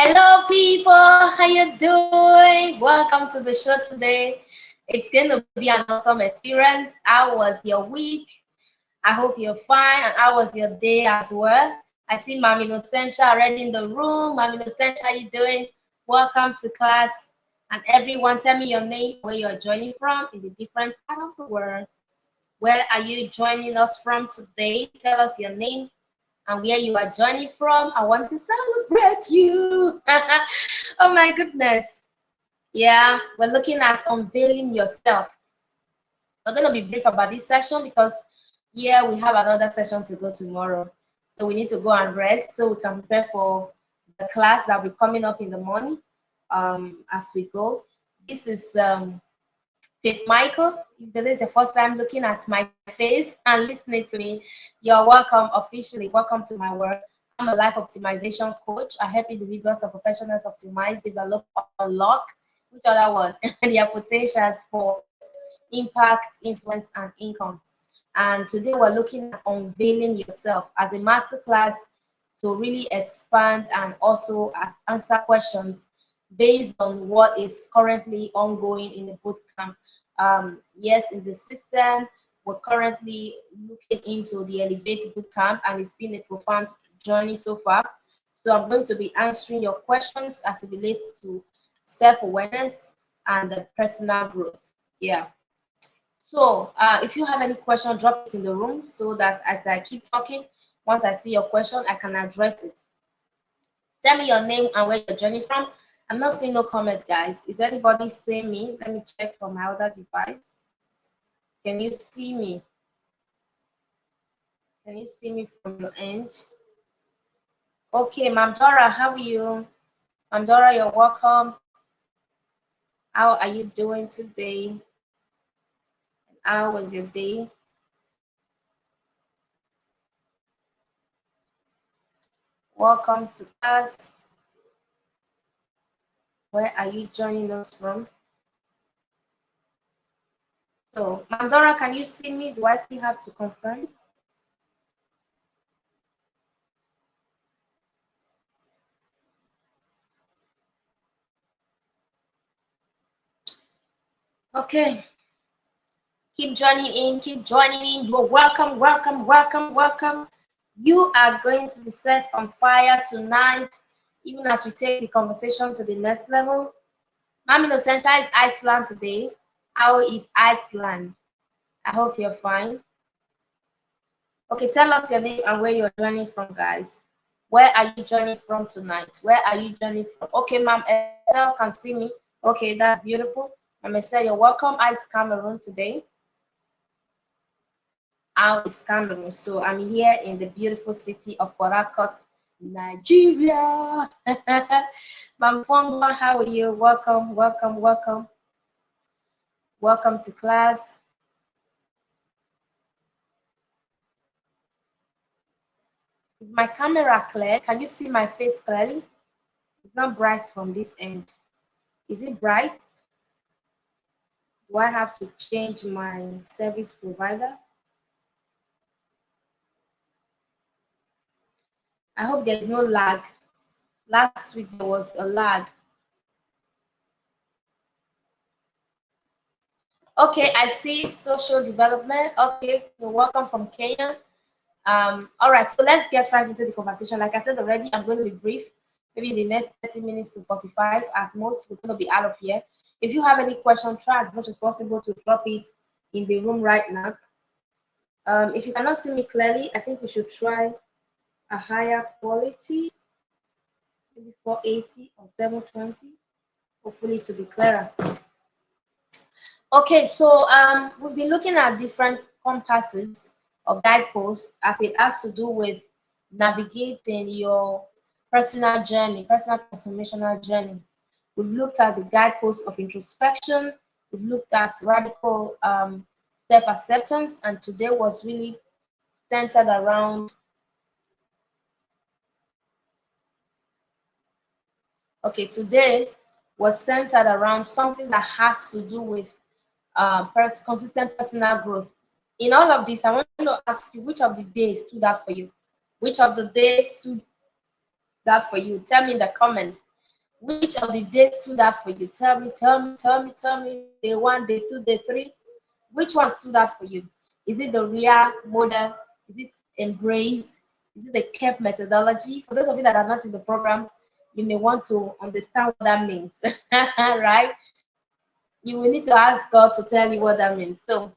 Hello, people. How you doing? Welcome to the show today. It's going to be an awesome experience. How was your week? I hope you're fine. And how was your day as well? I see Mami Nocentia already in the room. Mami Nocentia, how you doing? Welcome to class. And everyone, tell me your name, where you're joining from in the different part of the world. Where are you joining us from today? Tell us your name and where you are joining from. I want to celebrate you. Oh my goodness. Yeah, we're looking at unveiling yourself. We're going to be brief about this session because, yeah, we have another session to go tomorrow. So we need to go and rest so we can prepare for the class that will be coming up in the morning as we go. This is Faith Michael. If this is your first time looking at my face and listening to me, you're welcome officially. Welcome to my work. I'm a life optimization coach. I help individuals and professionals optimize, develop, unlock, which other word, their potentials for impact, influence, and income. And today we're looking at unveiling yourself as a masterclass to really expand and also answer questions based on what is currently ongoing in the boot camp. Yes, in the system, we're currently looking into the Elevate boot camp, and it's been a profound journey so far. So I'm going to be answering your questions as it relates to self-awareness and personal growth. Yeah. So if you have any question, drop it in the room so that as I keep talking, once I see your question, I can address it. Tell me your name and where you're joining from. I'm not seeing no comment, guys. Is anybody seeing me? Let me check from my other device. Can you see me? Can you see me from your end? Okay, Ma'am Dora, how are you? Ma'am Dora, you're welcome. How are you doing today? How was your day? Welcome to class. Where are you joining us from? So, Mandora, can you see me? Do I still have to confirm? Okay. Keep joining in, keep joining in. You're welcome, welcome, welcome, welcome. You are going to be set on fire tonight, even as we take the conversation to the next level. Mami Nocentia is Iceland today. How is Iceland? I hope you're fine. Okay, tell us your name and where you're joining from, guys. Where are you joining from tonight? Where are you joining from? Okay, Ma'am Estelle can see me. Okay, that's beautiful. Ma'am Estelle, you're welcome. Ice Cameroon today. How is Cameroon? So I'm here in the beautiful city of Port Harcourt, Nigeria. Ma'am Fongo, how are you? Welcome, welcome, welcome. Welcome to class. Is my camera clear? Can you see my face clearly? It's not bright from this end. Is it bright? Do I have to change my service provider? I hope there's no lag. Last week there was a lag. Okay, I see social development. Okay, you're welcome from Kenya. All right, so let's get right into the conversation. Like I said already, I'm going to be brief. Maybe in the next 30 minutes to 45 at most, we're going to be out of here. If you have any question, try as much as possible to drop it in the room right now. If you cannot see me clearly, I think we should try a higher quality, maybe 480 or 720, hopefully to be clearer. Okay, so we've been looking at different compasses of guideposts as it has to do with navigating your personal journey, personal transformational journey. We've looked at the guideposts of introspection, we've looked at radical self-acceptance, and today was really centered around today was centered around something that has to do with consistent personal growth. In all of this, I want to ask you, which of the days stood out for you? Which of the days stood out for you? Tell me in the comments. Which of the days stood out for you? Tell me, tell me, tell me, tell me. Day one, day two, day three. Which one stood out for you? Is it the real model? Is it embrace? Is it the CAP methodology? For those of you that are not in the program, you may want to understand what that means, right? You will need to ask God to tell you what that means. So,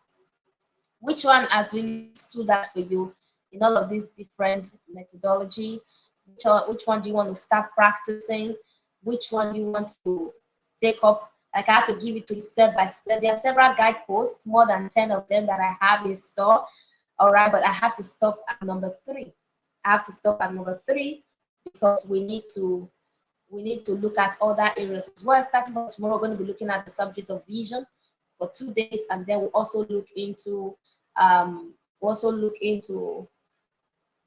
which one has really stood out for you in all of these different methodology? Which one do you want to start practicing? Which one do you want to take up? Like I have to give it to you step by step. There are several guideposts, more than 10 of them that I have in store. All right, but I have to stop at number 3. I have to stop at number 3 because we need to look at other areas as well. Starting from tomorrow, we're going to be looking at the subject of vision for 2 days, and then we'll also look into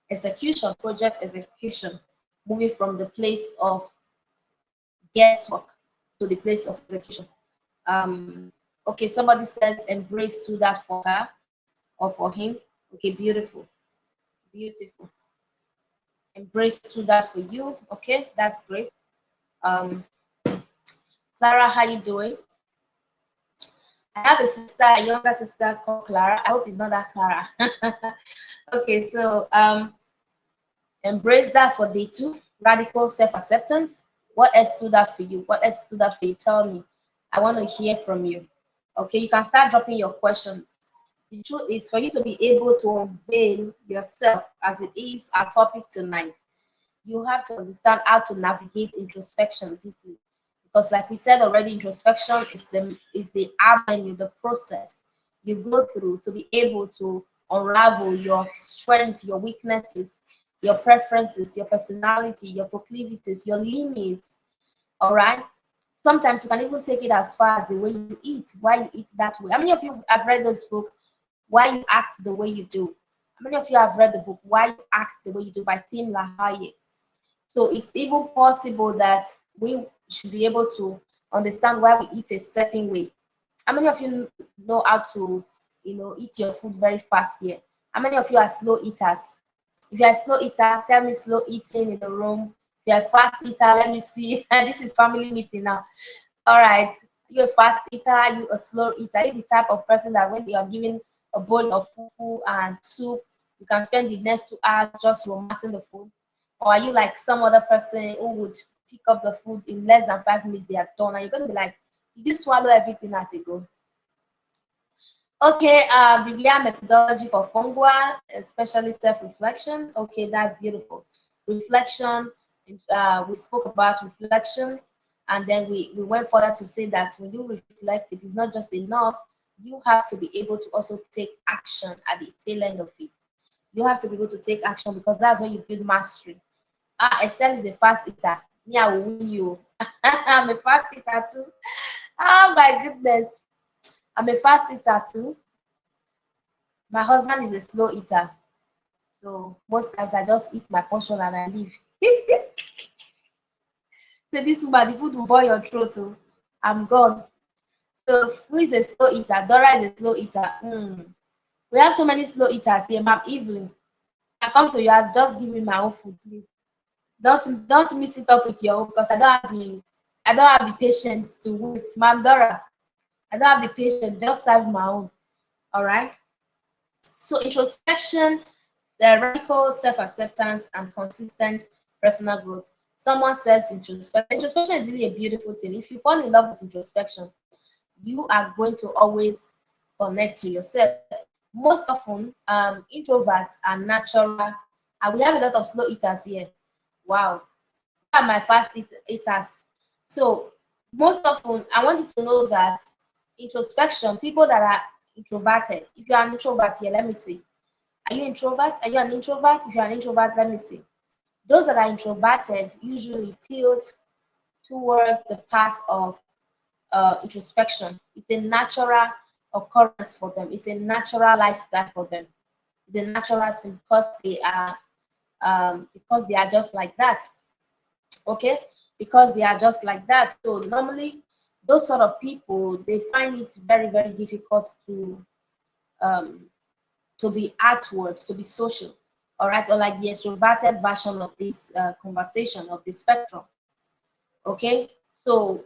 execution, project execution, moving from the place of guesswork to the place of execution. Um, okay, somebody says embrace to that for her or for him. Okay, beautiful, beautiful. Embrace to that for you. Okay, that's great. Um, Clara, how you doing? I have a sister, a younger sister called Clara. I hope it's not that Clara. Okay, so embrace, that's for day 2. Radical self-acceptance. What else stood out for you? What else stood out for you? Tell me. I want to hear from you. Okay, you can start dropping your questions. The truth is for you to be able to unveil yourself, as it is our topic tonight. You have to understand how to navigate introspection deeply. Because like we said already, introspection is the avenue, the process you go through to be able to unravel your strengths, your weaknesses, your preferences, your personality, your proclivities, your leanings. All right. Sometimes you can even take it as far as the way you eat, why you eat that way. How many of you have read this book, Why You Act the Way You Do? How many of you have read the book, Why You Act the Way You Do by Tim LaHaye? So it's even possible that we should be able to understand why we eat a certain way. How many of you know how to, eat your food very fast here? How many of you are slow eaters? If you're a slow eater, tell me slow eating in the room. If you're a fast eater, let me see. This is family meeting now. All right. You a fast eater, you a slow eater. You're the type of person that when they are given a bowl of fufu and soup, you can spend the next 2 hours just romancing the food. Or are you like some other person who would pick up the food in less than 5 minutes, they are done, and you're gonna be like, did you swallow everything at a go? Okay, the real methodology for Fongwa, especially self-reflection. Okay, that's beautiful. Reflection, we spoke about reflection, and then we went further to say that when you reflect, it is not just enough. You have to be able to also take action at the tail end of it. You have to be able to take action because that's when you build mastery. Excel is a fast eater. Me, I will win you. I'm a fast eater too. Oh my goodness. I'm a fast eater too. My husband is a slow eater. So most times I just eat my portion and I leave. So this woman, the food will boil your throat too. I'm gone. So who is a slow eater? Dora is a slow eater. We have so many slow eaters here. Ma'am Evelyn, I come to you as just give me my own food, please. Don't mix it up with your own because I don't have the patience to wait. Ma'am Dora, I don't have the patience, just serve my own. All right. So introspection, radical self-acceptance, and consistent personal growth. Someone says introspection. Introspection is really a beautiful thing. If you fall in love with introspection, you are going to always connect to yourself. Most often, introverts are natural, and we have a lot of slow eaters here. Wow, are my fast eaters. So most often, I want you to know that introspection, people that are introverted, if you are an introvert here, let me see. Are you introvert? Are you an introvert? If you're an introvert, let me see. Those that are introverted usually tilt towards the path of introspection. It's a natural occurrence for them. It's a natural lifestyle for them. It's a natural thing because they are just like that. Okay, because they are just like that. So normally, those sort of people, they find it very very difficult um, to be outwards, to be social. All right, or like the extroverted version of this conversation of the spectrum. Okay, so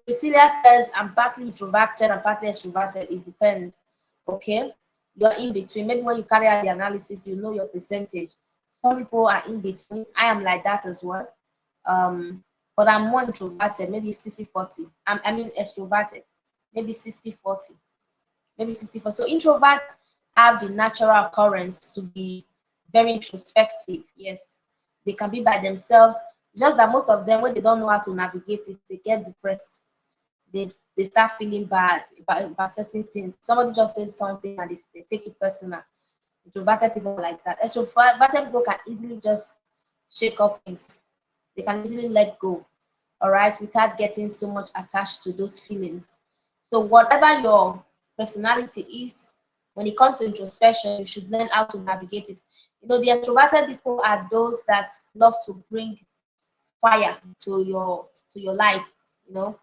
Priscilla says, I'm partly introverted and partly extroverted. It depends. Okay, you're in between. Maybe when you carry out the analysis, you know your percentage. Some people are in between. I am like that as well. Um, but I'm more introverted, maybe 60-40. I mean extroverted, maybe 60-40, maybe 64. So introverts have the natural occurrence to be very introspective. Yes, they can be by themselves. Just that most of them, when they don't know how to navigate it, they get depressed. They start feeling bad about certain things. Somebody just says something and they take it personal. Introverted people are like that. Extroverted people can easily just shake off things. They can easily let go, all right, without getting so much attached to those feelings. So whatever your personality is, when it comes to introspection, you should learn how to navigate it. You know, the extroverted people are those that love to bring fire to your life. You know,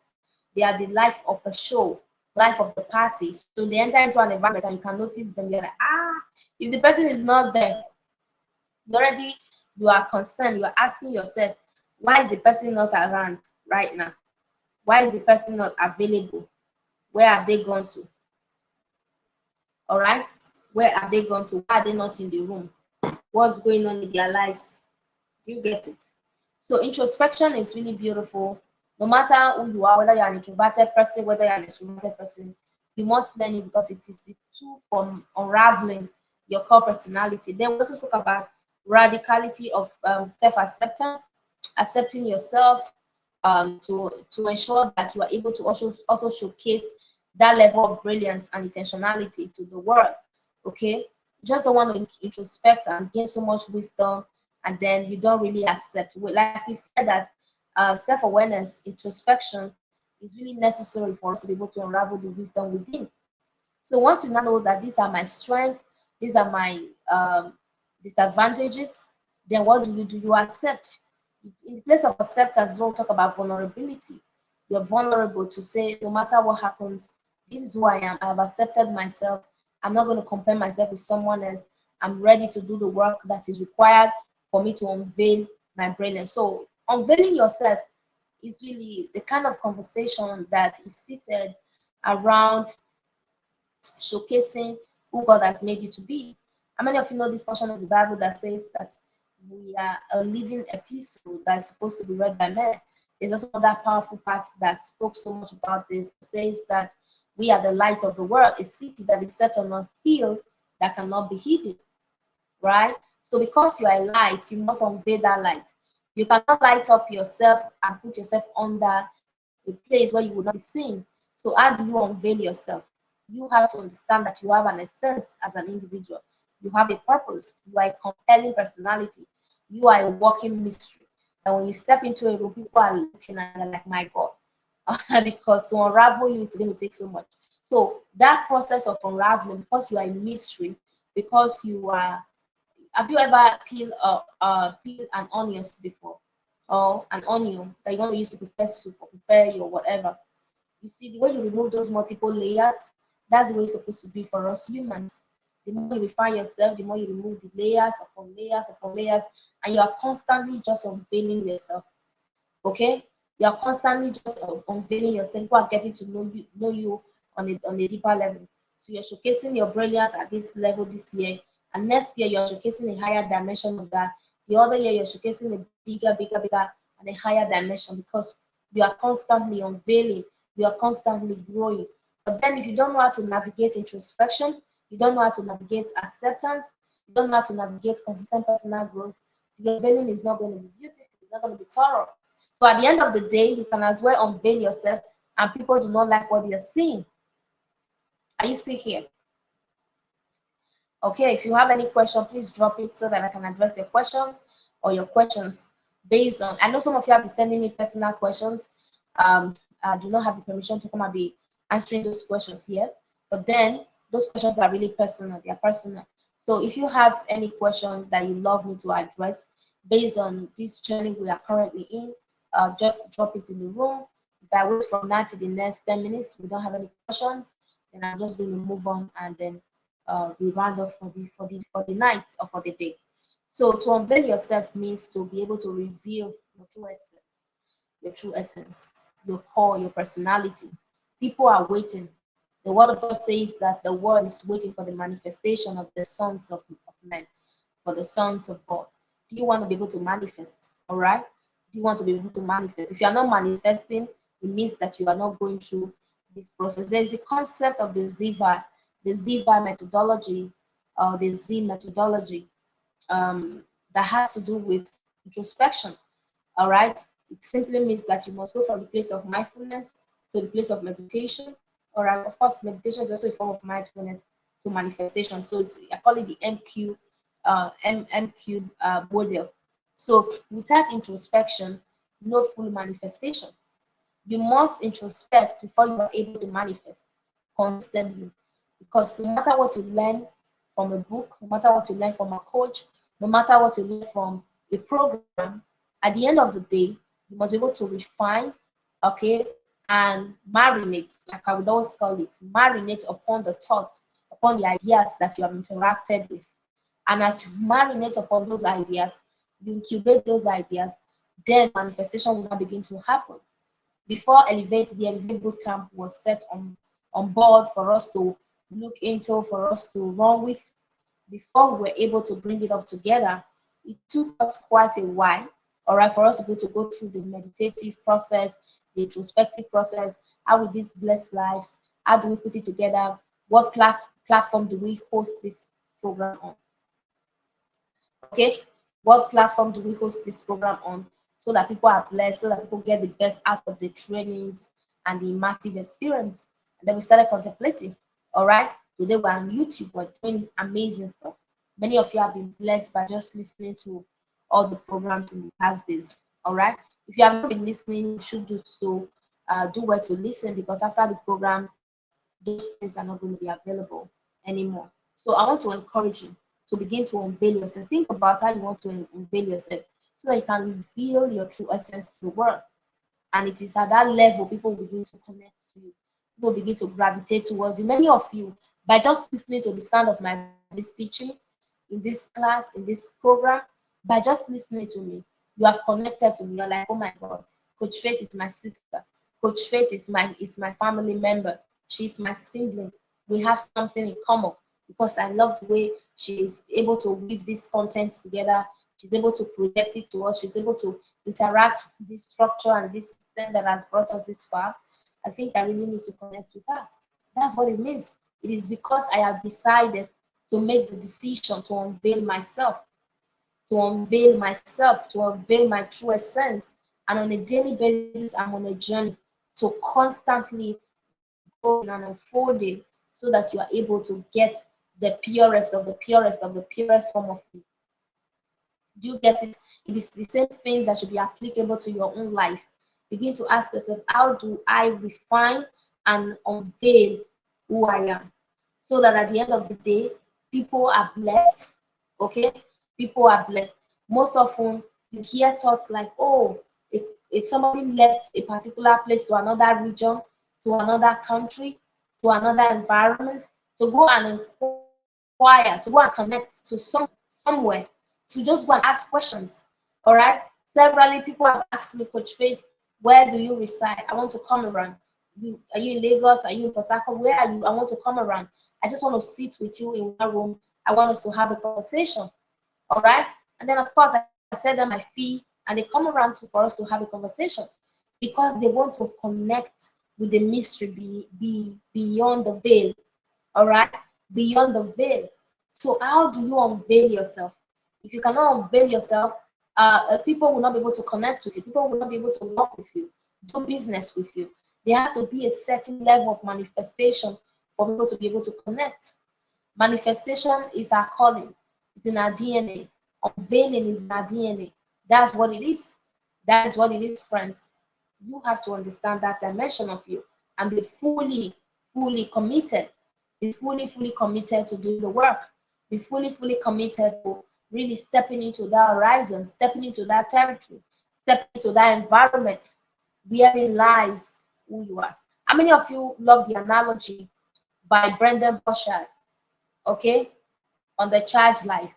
they are the life of the show, life of the party. So they enter into an environment and you can notice them. You're like, if the person is not there, already you are concerned. You are asking yourself, why is the person not around right now? Why is the person not available? Where have they gone to? All right, where have they gone to? Why are they not in the room? What's going on in their lives? Do you get it? So introspection is really beautiful. No matter who you are, whether you're an introverted person, whether you're an extroverted person, you must learn it because it is the tool for unraveling your core personality. Then we also spoke about radicality of self-acceptance, accepting yourself, to ensure that you are able to also showcase that level of brilliance and intentionality to the world. Okay, you just don't want to introspect and gain so much wisdom, and then you don't really accept. Like we said that self-awareness, introspection is really necessary for us to be able to unravel the wisdom within. So once you now know that these are my strengths, these are my disadvantages, then what do? You accept. In the place of acceptance, we'll talk about vulnerability. You're vulnerable to say, no matter what happens, this is who I am. I've accepted myself. I'm not going to compare myself with someone else. I'm ready to do the work that is required for me to unveil my brilliance. So unveiling yourself is really the kind of conversation that is seated around showcasing who God has made you to be. How many of you know this portion of the Bible that says that we are a living epistle that is supposed to be read by men? There's also that powerful part that spoke so much about this. It says that we are the light of the world, a city that is set on a hill that cannot be hidden, right? So because you are a light, you must unveil that light. You cannot light up yourself and put yourself under a place where you will not be seen. So how do you unveil yourself? You have to understand that you have an essence as an individual. You have a purpose. You are a compelling personality. You are a walking mystery. And when you step into a room, people are looking and they're like, my God. Because to unravel you, it's going to take so much. So that process of unraveling, because you are a mystery, because you are, have you ever peeled an onions before? Or an onion that you want to use to prepare soup or prepare your whatever? You see, the way you remove those multiple layers, that's the way it's supposed to be for us humans. The more you refine yourself, the more you remove the layers upon layers upon layers, and you are constantly just unveiling yourself. Okay, you are constantly just unveiling yourself. People are getting to know you on a deeper level. So you're showcasing your brilliance at this level this year, and next year you're showcasing a higher dimension of that. The other year you're showcasing a bigger, and a higher dimension, because you are constantly unveiling, you are constantly growing. But then if you don't know how to navigate introspection, you don't know how to navigate acceptance, you don't know how to navigate consistent personal growth, your unveiling is not going to be beautiful, it's not going to be thorough. So at the end of the day, you can as well unveil yourself and people do not like what you're seeing. Are you still here? Okay, if you have any question, please drop it so that I can address your question or your questions based on. I know some of you have been sending me personal questions. I do not have the permission to come and be answering those questions here, but then those questions are really personal. They are personal. So if you have any question that you love me to address based on this journey we are currently in, just drop it in the room. If I wait from now to the next 10 minutes, we don't have any questions, then I'm just going to move on and then we round off for the night or for the day. So to unveil yourself means to be able to reveal your true essence. your true essence, your core, your personality. People are waiting. The word of God says that the world is waiting for the manifestation of the sons of men, for the sons of God. Do you want to be able to manifest? All right. Do you want to be able to manifest? If you are not manifesting, it means that you are not going through this process. There is a concept of the Ziva methodology, or the Z methodology, that has to do with introspection. All right. It simply means that you must go from the place of mindfulness to the place of meditation. All right. Of course, meditation is also a form of mindfulness to manifestation. So I call it the MQ model. So without introspection, no full manifestation. You must introspect before you are able to manifest constantly. Because no matter what you learn from a book, no matter what you learn from a coach, no matter what you learn from a program, at the end of the day, you must be able to refine, okay, and marinate, like I would always call it, marinate upon the thoughts, upon the ideas that you have interacted with. And as you marinate upon those ideas, you incubate those ideas, then manifestation will now begin to happen. Before the Elevate Bootcamp was set on board for us to look into, for us to run with, before we were able to bring it up together, it took us quite a while, all right, for us to be able to go through the meditative process, the introspective process. How will this bless lives? How do we put it together? What platform do we host this program on? Okay, what platform do we host this program on, so that people are blessed, so that people get the best out of the trainings and the immersive experience? And then we started contemplating. All right, today we're on YouTube, we're doing amazing stuff. Many of you have been blessed by just listening to all the programs in the past days. All right, if you have not been listening, you should do so. Do well to listen, because after the program, those things are not going to be available anymore. So I want to encourage you to begin to unveil yourself. Think about how you want to unveil yourself, so that you can reveal your true essence to the world. And it is at that level people begin to connect to you. People begin to gravitate towards you. Many of you, by just listening to the sound of my this teaching, in this class, in this program, by just listening to me, you have connected to me. You're like, oh my God, Coach Faith is my sister. Coach Faith is my family member. She's my sibling. We have something in common, because I love the way she is able to weave these contents together. She's able to project it to us. She's able to interact with this structure and this system that has brought us this far. I think I really need to connect with her. That's what it means. It is because I have decided to make the decision to unveil myself, to unveil my true essence. And on a daily basis, I'm on a journey to constantly growing and unfolding, so that you are able to get the purest of the purest of the purest form of me. Do you get it? It is the same thing that should be applicable to your own life. Begin to ask yourself, how do I refine and unveil who I am? So that at the end of the day, people are blessed. Okay? People are blessed. Most often, you hear thoughts like, oh, if somebody left a particular place to another region, to another country, to another environment, to go and inquire, to go and connect to somewhere, to just go and ask questions. All right. Severally, people have asked me, Coach Faith, where do you reside? I want to come around. Are you in Lagos? Are you in Port Harcourt? Where are you? I want to come around. I just want to sit with you in one room. I want us to have a conversation. All right. And then, of course, I tell them my fee, and they come around for us to have a conversation, because they want to connect with the mystery beyond the veil. All right. Beyond the veil. So how do you unveil yourself? If you cannot unveil yourself, people will not be able to connect with you. People will not be able to work with you, do business with you. There has to be a certain level of manifestation for people to be able to connect. Manifestation is our calling. It's in our DNA. Unveiling is in our DNA. That's what it is. That is what it is, friends. You have to understand that dimension of you and be fully committed. Be fully committed to doing the work. Be fully committed to really stepping into that horizon, stepping into that territory, stepping into that environment wherein lies who you are. How many of you love the analogy by Brendan Burchard, okay, on the charged life,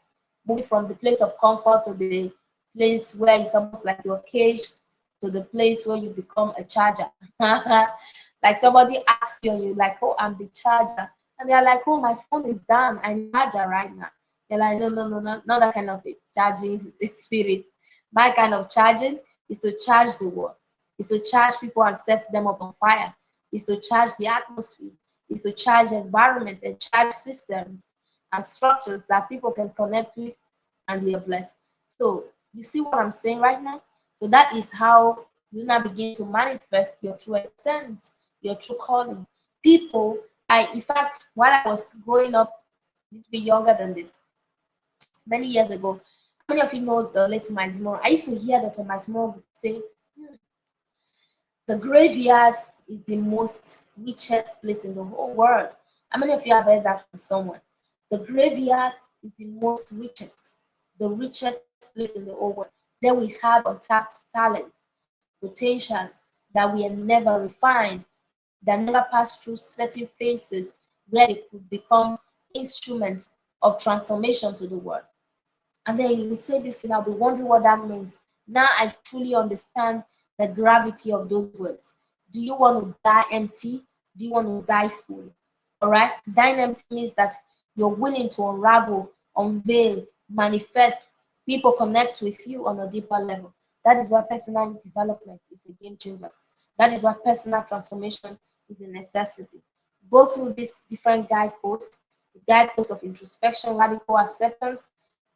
moving from the place of comfort to the place where it's almost like you're caged, to the place where you become a charger. Like somebody asks you, and you're like, oh, I'm the charger. And they're like, oh, my phone is down. I need a charger right now. You're like, no, no, no, no, not that kind of charging experience. My kind of charging is to charge the world, is to charge people and set them up on fire, is to charge the atmosphere, is to charge environments and charge systems and structures that people can connect with and be blessed. So you see what I'm saying right now? So that is how you now begin to manifest your true essence, your true calling. People, in fact, while I was growing up, a little bit younger than this, many years ago, how many of you know the late Thomas More? I used to hear that Thomas More would say, the graveyard is the most richest place in the whole world. How many of you have heard that from someone? The graveyard is the most richest, the richest place in the whole world. There we have untapped talents, potentials that we are never refined, that never pass through certain phases where they could become instruments of transformation to the world. And then you say this and I'll be wondering what that means. Now I truly understand the gravity of those words. Do you want to die empty? Do you want to die full? All right. Dying empty means that you're willing to unravel, unveil, manifest. People connect with you on a deeper level. That is why personal development is a game changer. That is why personal transformation is a necessity. Go through these different guideposts, the guideposts of introspection, radical acceptance,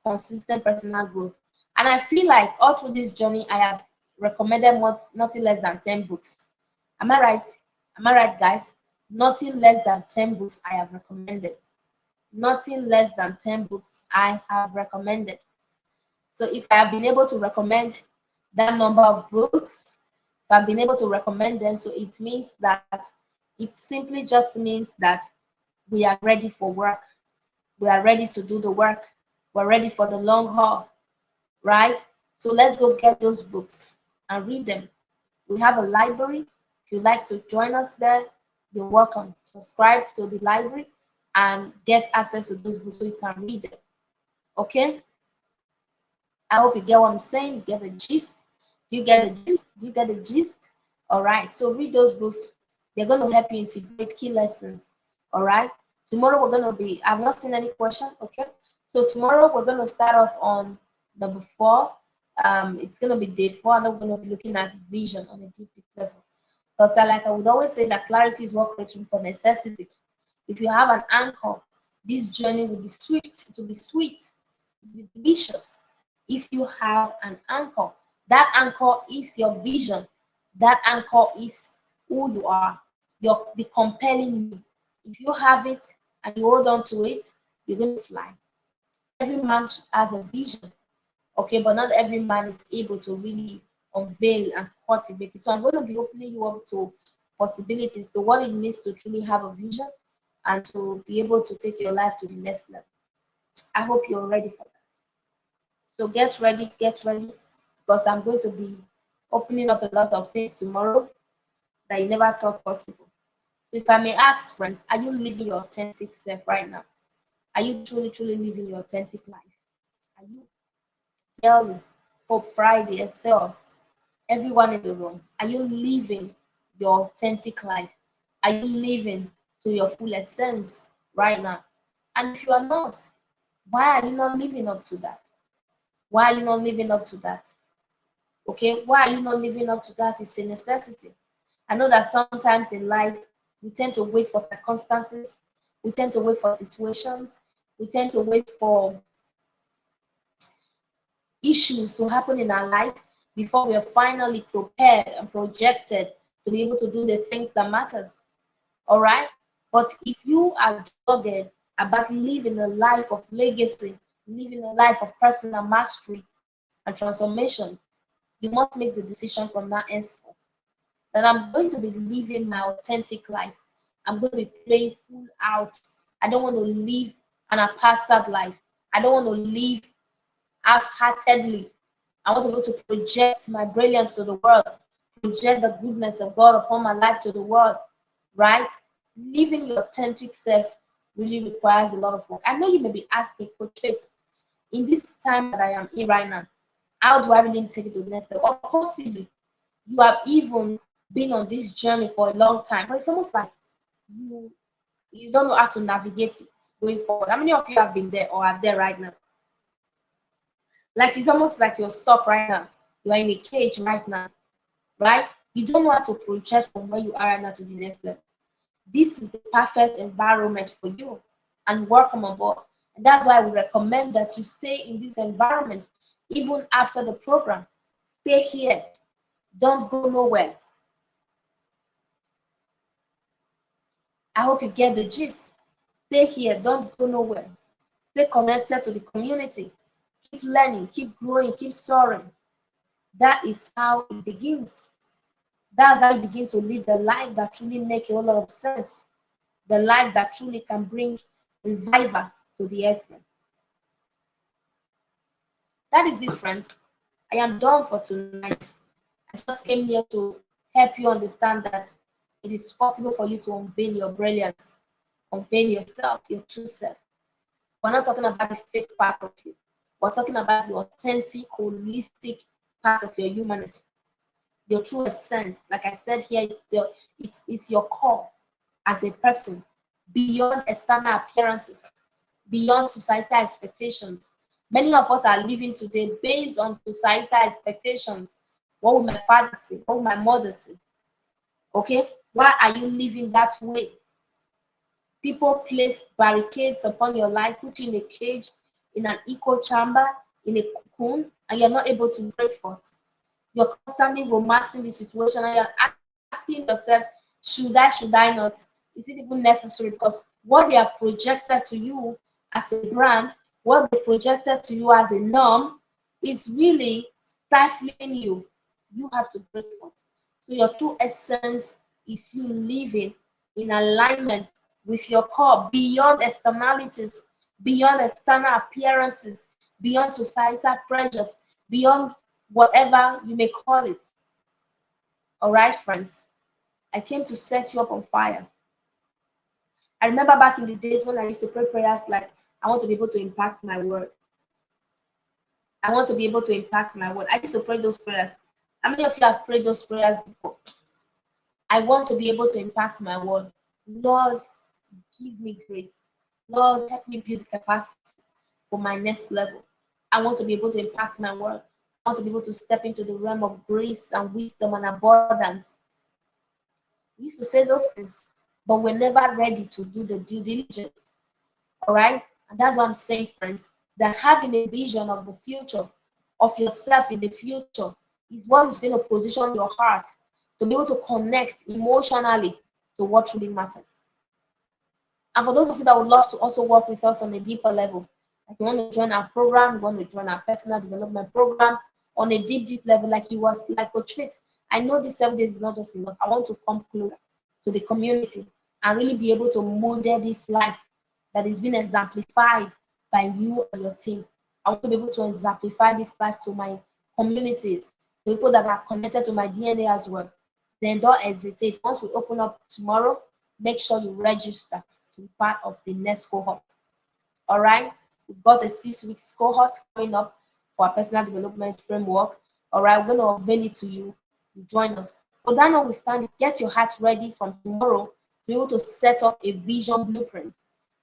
consistent personal growth. And I feel like all through this journey, I have recommended nothing less than 10 books. Am I right? Am I right, guys? Nothing less than 10 books I have recommended. Nothing less than 10 books I have recommended. So if I have been able to recommend that number of books, if I've been able to recommend them, so it means that it simply just means that we are ready for work. We are ready to do the work. We're ready for the long haul, right? So let's go get those books and read them. We have a library. If you'd like to join us there, you're welcome. Subscribe to the library and get access to those books so you can read them. Okay? I hope you get what I'm saying. You get the gist. Do you get the gist? Do you get the gist? All right. So read those books. They're going to help you integrate key lessons. All right. Tomorrow we're going to be, I've not seen any question. Okay. So tomorrow we're going to start off on number 4. It's going to be day 4, and we're going to be looking at vision on a deep level. Because like I would always say that clarity is what creates room for necessity. If you have an anchor, this journey will be sweet. It will be sweet. It will be delicious. If you have an anchor, that anchor is your vision. That anchor is who you are. The compelling you. If you have it and you hold on to it, you're going to fly. Every man has a vision, okay, but not every man is able to really unveil and cultivate it. So I'm going to be opening you up to possibilities, to what it means to truly have a vision and to be able to take your life to the next level. I hope you're ready for that. So get ready, because I'm going to be opening up a lot of things tomorrow that you never thought possible. So if I may ask, friends, are you living your authentic self right now? Are you truly living your authentic life? Are you, Kelly, Hope Friday, Excel, everyone in the room, are you living your authentic life? Are you living to your full essence right now? And if you are not, why are you not living up to that? Why are you not living up to that? Okay, why are you not living up to that? It's a necessity. I know that sometimes in life, we tend to wait for circumstances, we tend to wait for situations, we tend to wait for issues to happen in our life before we are finally prepared and projected to be able to do the things that matters. All right? But if you are dogged about living a life of legacy, living a life of personal mastery and transformation, you must make the decision from that henceforth that I'm going to be living my authentic life. I'm going to be playing full out. I don't want to live an haphazard life. I don't want to live half-heartedly. I want to be able to project my brilliance to the world, project the goodness of God upon my life to the world, right? Living your authentic self really requires a lot of work. I know you may be asking, Coach Faith, in this time that I am in right now, how do I really take it to the next level? Or possibly, You have even been on this journey for a long time, but it's almost like you you don't know how to navigate it going forward. How many of you have been there or are there right now? Like it's almost like you're stuck right now. You are in a cage right now, right? You don't know how to project from where you are right now to the next level. This is the perfect environment for you, and welcome on board. And that's why we recommend that you stay in this environment even after the program. Stay here. Don't go nowhere. I hope you get the gist. Stay here. Don't go nowhere. Stay connected to the community. Keep learning, keep growing, keep soaring. That is how it begins. That's how you begin to live the life that truly makes a whole lot of sense. The life that truly can bring revival to the earth. That is it, friends. I am done for tonight. I just came here to help you understand that it is possible for you to unveil your brilliance, unveil yourself, your true self. We're not talking about the fake part of you. We're talking about the authentic, holistic part of your humanity, your true essence. Like I said here, it's your core as a person, beyond external appearances, beyond societal expectations. Many of us are living today based on societal expectations. What will my father say? What will my mother say? Okay? Why are you living that way? People place barricades upon your life, put you in a cage, in an echo chamber, in a cocoon, and you're not able to break forth. You're constantly romancing the situation and you're asking yourself, should I not? Is it even necessary? Because what they have projected to you as a brand, what they projected to you as a norm, is really stifling you. You have to break forth. So your true essence is you living in alignment with your core, beyond externalities, beyond external appearances, beyond societal pressures, beyond whatever you may call it. All right, friends, I came to set you up on fire. I remember back in the days when I used to pray prayers like, I want to be able to impact my word. I want to be able to impact my word. I used to pray those prayers. How many of you have prayed those prayers before? I want to be able to impact my word. Lord, give me grace. Lord, help me build capacity for my next level. I want to be able to impact my word. I want to be able to step into the realm of grace and wisdom and abundance. We used to say those things, but we're never ready to do the due diligence. All right? And that's what I'm saying, friends, that having a vision of the future, of yourself in the future, is what is going to position your heart to be able to connect emotionally to what truly matters. And for those of you that would love to also work with us on a deeper level, like you want to join our program, you want to join our personal development program on a deep level, like you was like a treat. I know this 7 days is not just enough. I want to come closer to the community and really be able to model this life that is being exemplified by you and your team. I want to be able to exemplify this life to my communities, the people that are connected to my DNA as well. Then don't hesitate. Once we open up tomorrow, make sure you register to be part of the next cohort. All right, we've got a 6 week cohort coming up for our personal development framework. All right, we're going to unveil it to you. You join us. But that notwithstanding, get your heart ready from tomorrow to be able to set up a vision blueprint,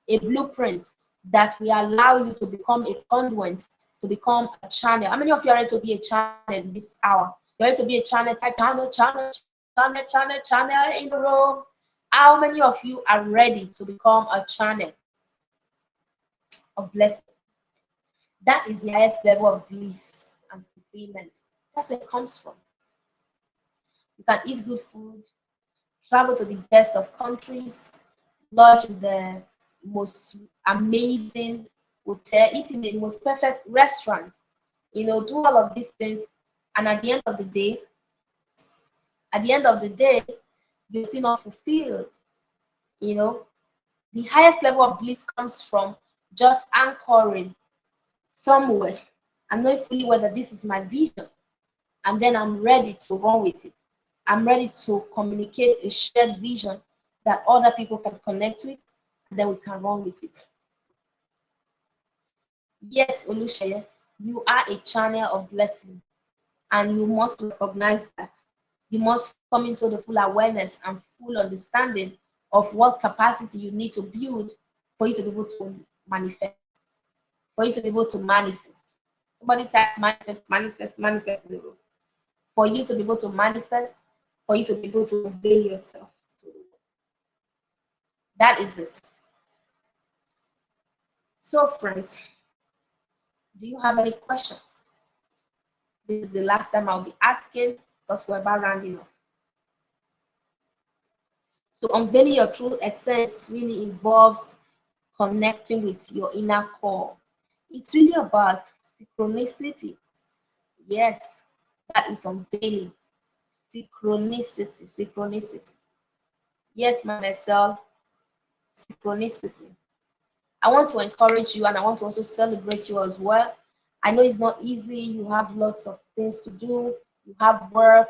a blueprint that will allow you to become a conduit, to become a channel. How many of you are ready to be a channel in this hour? You're ready to be a channel, type channel in the room. How many of you are ready to become a channel of blessing? That is the highest level of bliss and fulfillment. That's where it comes from. You can eat good food, travel to the best of countries, lodge in the most amazing hotel, eat in the most perfect restaurant, do all of these things. And at the end of the day, you're still not fulfilled. The highest level of bliss comes from just anchoring somewhere and knowing fully whether this is my vision, and then I'm ready to run with it. I'm ready to communicate a shared vision that other people can connect with, and then we can run with it. Yes, Olusheye, you are a channel of blessing, and you must recognize that. You must come into the full awareness and full understanding of what capacity you need to build for you to be able to manifest. For you to be able to manifest. Somebody type manifest, manifest, manifest in the room. For you to be able to manifest, for you to be able to unveil yourself to the world. That is it. So, friends, do you have any question? This is the last time I'll be asking because we're about rounding off. So, unveiling your true essence really involves connecting with your inner core. It's really about synchronicity. Yes, that is unveiling. Synchronicity, synchronicity. Yes, my Marcel, synchronicity. I want to encourage you and I want to also celebrate you as well. I know it's not easy. You have lots of things to do. You have work.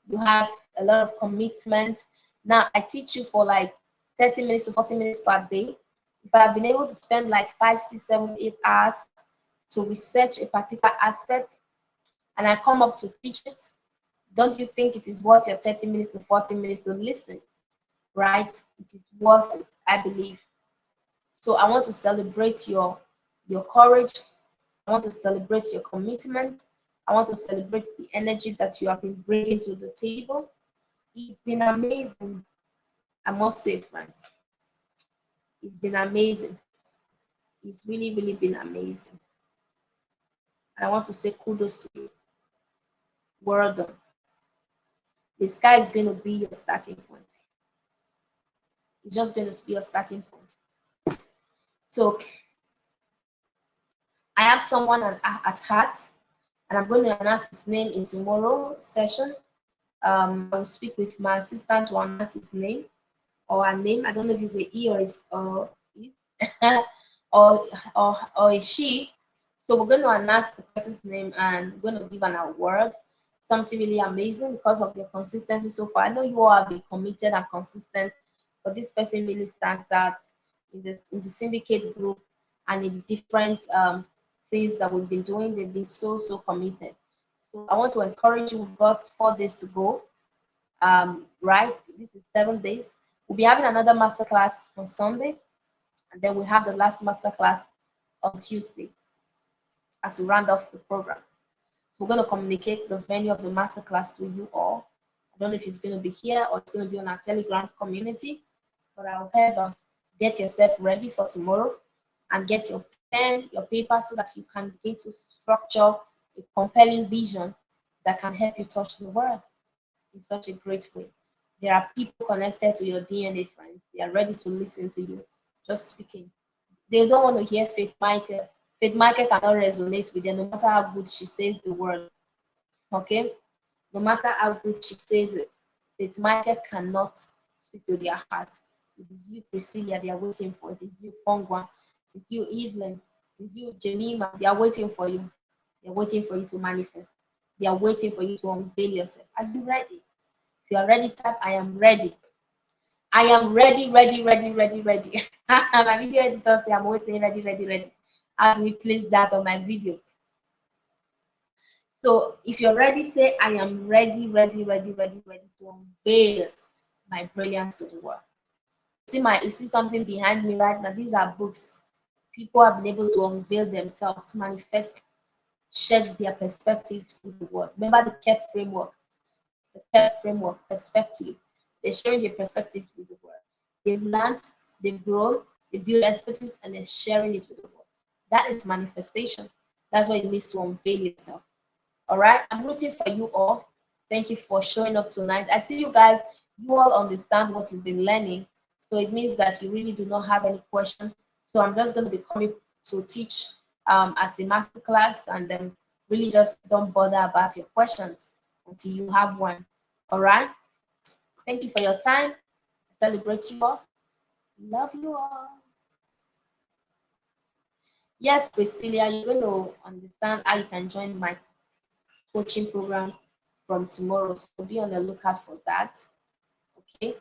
You have a lot of commitment. Now, I teach you for like 30 minutes to 40 minutes per day. If I've been able to spend like 5, 6, 7, 8 hours to research a particular aspect and I come up to teach it, don't you think it is worth your 30 minutes to 40 minutes to listen? Right? It is worth it, I believe. So I want to celebrate your courage. I want to celebrate your commitment. I want to celebrate the energy that you have been bringing to the table. It's been amazing. I must say, friends, it's been amazing. It's really, really been amazing. And I want to say kudos to you. Well done. The sky is going to be your starting point. It's just going to be your starting point. So I have someone at heart, and I'm going to announce his name in tomorrow's session. I will speak with my assistant to announce his name or her name. I don't know if it's a he or is or a she. So we're going to announce the person's name and we're going to give an award, something really amazing because of their consistency so far. I know you all have been committed and consistent, but this person really stands out in the syndicate group and in the different things that we've been doing. They've been so committed. So I want to encourage you. We've got 4 days to go. Right, this is 7 days. We'll be having another masterclass on Sunday, and then we have the last masterclass on Tuesday as we round off the program. So we're going to communicate the venue of the masterclass to you all. I don't know if it's going to be here or it's going to be on our Telegram community, but however, get yourself ready for tomorrow and get your pen, your paper, so that you can begin to structure a compelling vision that can help you touch the world in such a great way. There are people connected to your DNA, friends. They are ready to listen to you. Just speaking. They don't want to hear Faith Michael. Faith Michael cannot resonate with them no matter how good she says the word. Okay? No matter how good she says it, Faith Michael cannot speak to their hearts. It is you, Priscilla, they are waiting for. It is you, Fongwa. It is you, Evelyn. It is you, Jemima. They are waiting for you. They are waiting for you to manifest. They are waiting for you to unveil yourself. Are you ready? If you are ready, type I am ready. I am ready, ready, ready, ready, ready. My video editor say I'm always saying ready, ready, ready. How do we place that on my video? So if you're ready, say I am ready, ready, ready, ready, ready to unveil my brilliance to the world. You see something behind me right now. These are books. People have been able to unveil themselves, manifest, shed their perspectives in the world. Remember the KEP framework. The KEP framework, perspective. They're sharing their perspective with the world. They've learned, they've grown, they build expertise, and they're sharing it with the world. That is manifestation. That's what it means to unveil yourself. All right, I'm rooting for you all. Thank you for showing up tonight. I see you guys, you all understand what you've been learning. So it means that you really do not have any question. So I'm just going to be coming to teach as a masterclass, and then really just don't bother about your questions until you have one. All right. Thank you for your time. I celebrate you all. Love you all. Yes, Priscilla, you're going to understand how you can join my coaching program from tomorrow. So be on the lookout for that. Okay.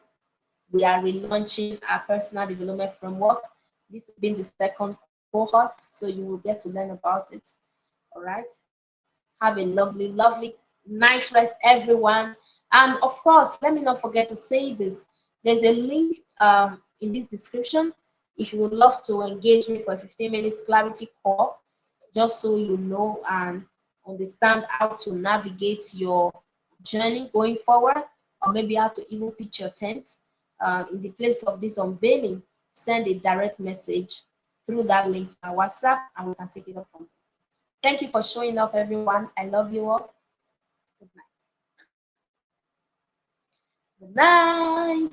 We are relaunching our personal development framework. This will be the second cohort, so you will get to learn about it. All right. Have a lovely, lovely night rest, everyone. And of course, let me not forget to say this. There's a link in this description if you would love to engage me for a 15 minutes clarity call, just so you know and understand how to navigate your journey going forward, or maybe how to even pitch your tent. In the place of this unveiling, send a direct message through that link to my WhatsApp and we can take it up from there. Thank you for showing up, everyone. I love you all. Good night. Good night.